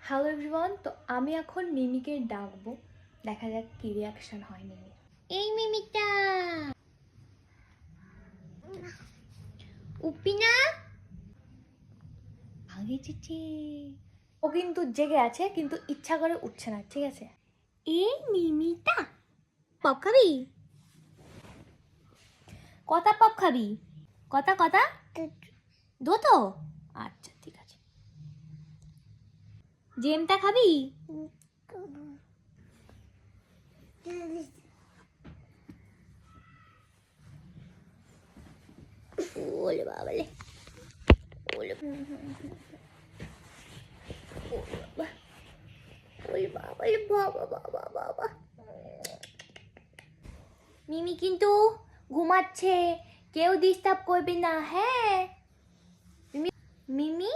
Hello everyone, তো আমি এখন মিমিকে ডাকবো, দেখা যাক কি রিয়াকশন হয় মিমি। এই মিমিটা উপিনা আগে চিচি ও কিন্তু জেগে আছে, কিন্তু ইচ্ছা করে উঠছে না, ঠিক আছে? এই মিমিটা পপ খাবি? কটা পপ খাবি? কটা কটা? দুটো? আচ্ছা ঠিক আছে। জেমটা খাবি? ওলে বাবালে ওলে ওলে বাবালে বাবা বাবা বাবা। মিমি কিন্তু ঘুমাচ্ছে, কেউ ডিস্টার্ব করবে না, হ্যাঁ? মিমি